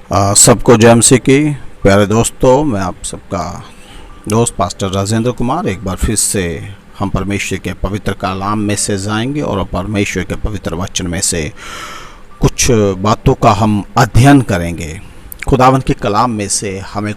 सबको जय मसीह की। प्यारे दोस्तों, मैं आप सबका दोस्त पास्टर राजेंद्र कुमार एक बार फिर से हम परमेश्वर के पवित्र कलाम में से जाएंगे और परमेश्वर के पवित्र वचन में से कुछ बातों का हम अध्ययन करेंगे। खुदावन के कलाम में से हमें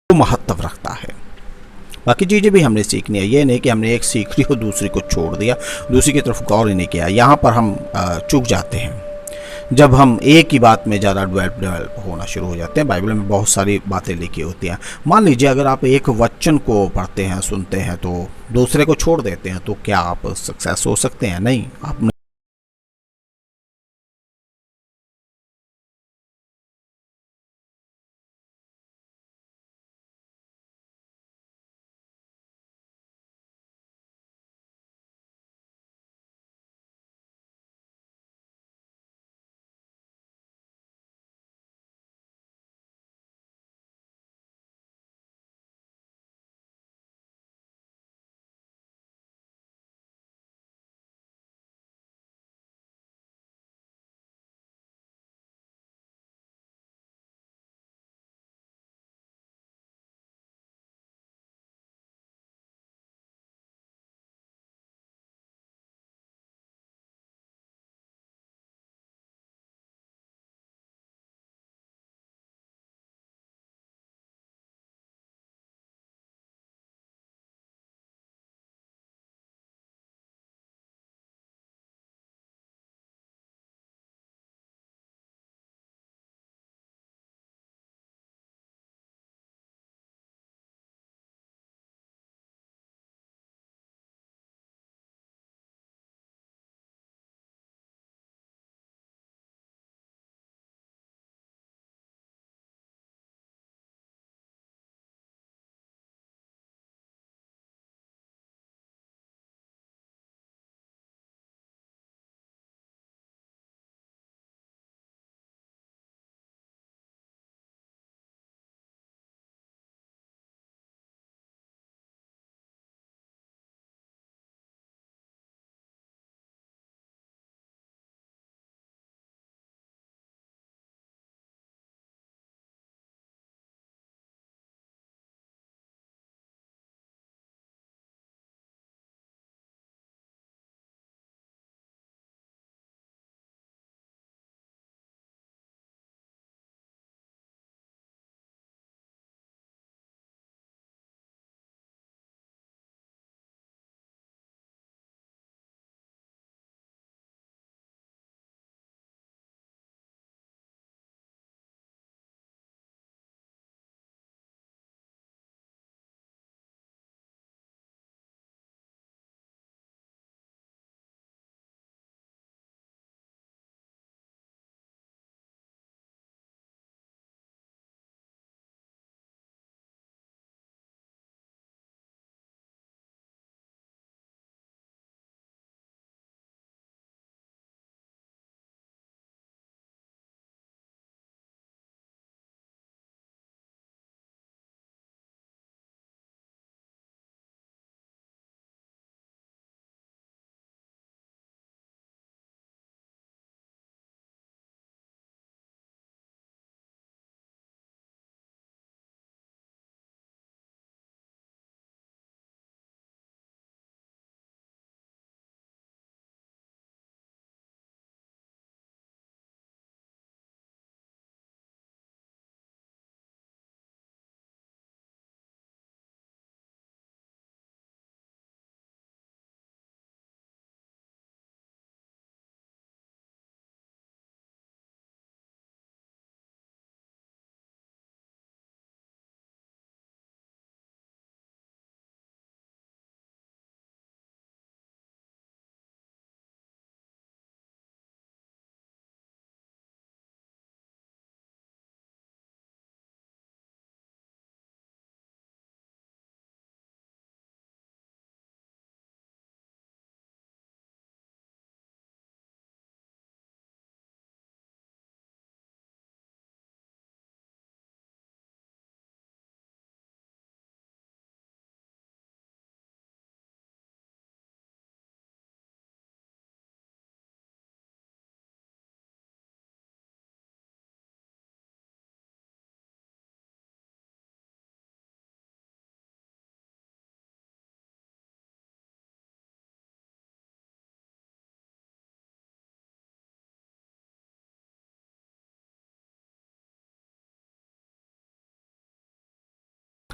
महत्व रखता है। बाकी चीज़ें भी हमने सीखनी है। ये नहीं कि हमने एक सीख ली और दूसरी को छोड़ दिया, दूसरी की तरफ गौर ही नहीं किया। यहाँ पर हम चूक जाते हैं जब हम एक ही बात में ज़्यादा डेवलप होना शुरू हो जाते हैं। बाइबल में बहुत सारी बातें लिखी होती हैं। मान लीजिए अगर आप एक वचन को पढ़ते हैं, सुनते हैं, तो दूसरे को छोड़ देते हैं, तो क्या आप सक्सेस हो सकते हैं? नहीं, आप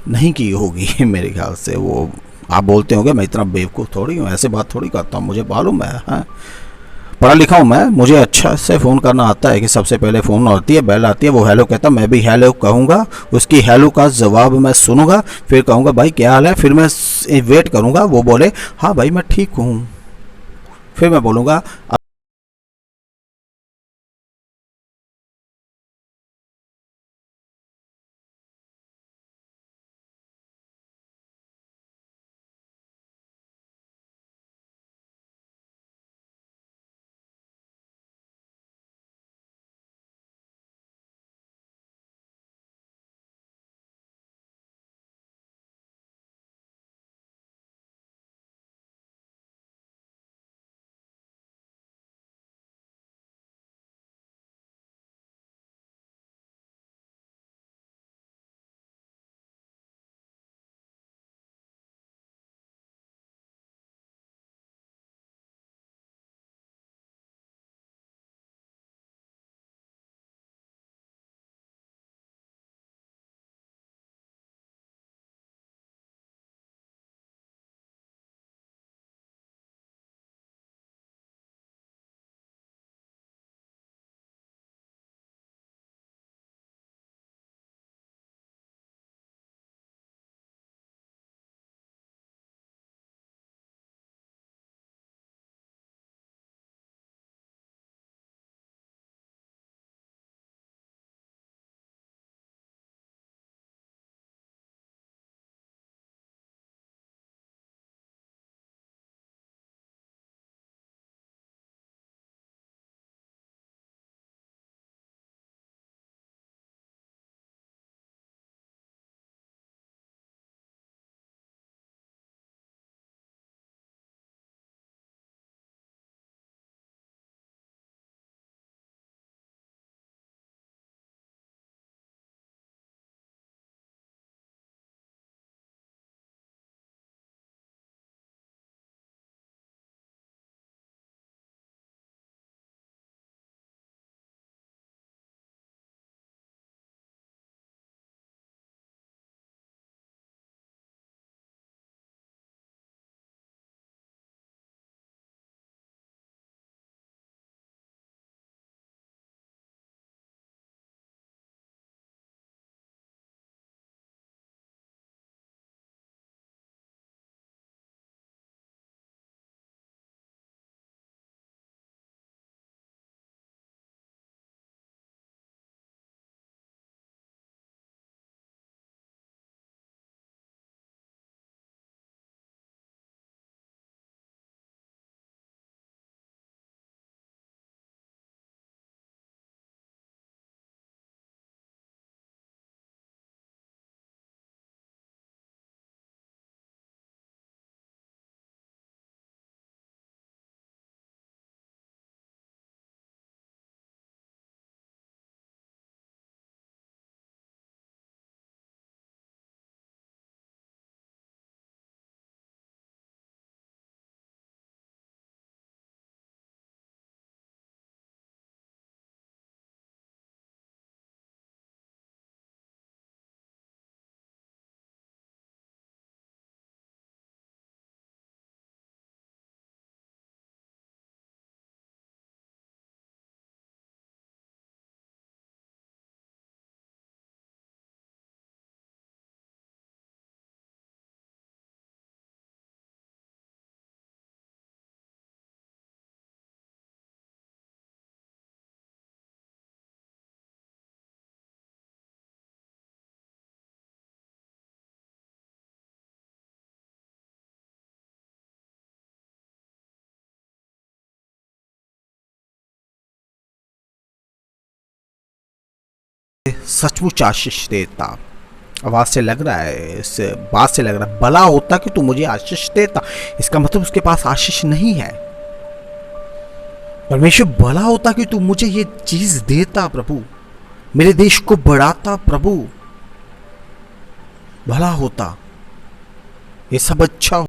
नहीं की होगी मेरे ख्याल से। वो आप बोलते होंगे मैं इतना बेवकूफ़ थोड़ी हूँ, ऐसे बात थोड़ी करता हूँ, मुझे मालूम है, हाँ पढ़ा लिखा हूँ मैं, मुझे अच्छा से फ़ोन करना आता है कि सबसे पहले फ़ोन आती है, बेल आती है, वो हेलो कहता, मैं भी हेलो कहूँगा, उसकी हेलो का जवाब मैं सुनूंगा, फिर कहूँगा भाई क्या हाल है, फिर मैं वेट करूँगा वो बोले हाँ भाई मैं ठीक हूँ, फिर मैं बोलूँगा सचमुच आशीष देता। आवाज से लग रहा है, इस बात से लग रहा है, भला होता कि तू मुझे आशीष देता, इसका मतलब उसके पास आशीष नहीं है। परमेश्वर भला होता कि तू मुझे ये चीज देता प्रभु, मेरे देश को बढ़ाता प्रभु, भला होता, ये सब अच्छा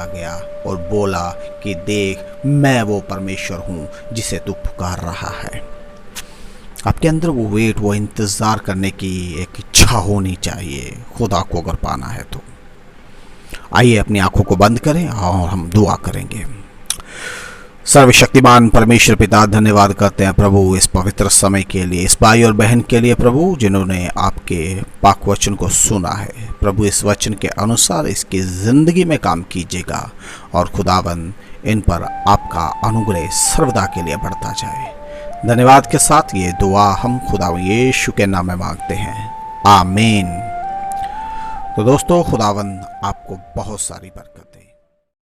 गया और बोला कि देख, मैं वो परमेश्वर हूँ जिसे तू पुकार रहा है। आपके अंदर वो वेट, वो इंतज़ार करने की एक इच्छा होनी चाहिए खुदा को अगर पाना है तो। आइए अपनी आंखों को बंद करें और हम दुआ करेंगे। सर्वशक्तिमान परमेश्वर पिता, धन्यवाद करते हैं प्रभु इस पवित्र समय के लिए, इस भाई और बहन के लिए प्रभु जिन्होंने आपके पाक वचन को सुना है। प्रभु इस वचन के अनुसार इसकी ज़िंदगी में काम कीजिएगा और खुदावन इन पर आपका अनुग्रह सर्वदा के लिए बढ़ता जाए। धन्यवाद के साथ ये दुआ हम खुदा यीशु के नाम में मांगते हैं, आमीन। तो दोस्तों, खुदावन आपको बहुत सारी बरकत दे।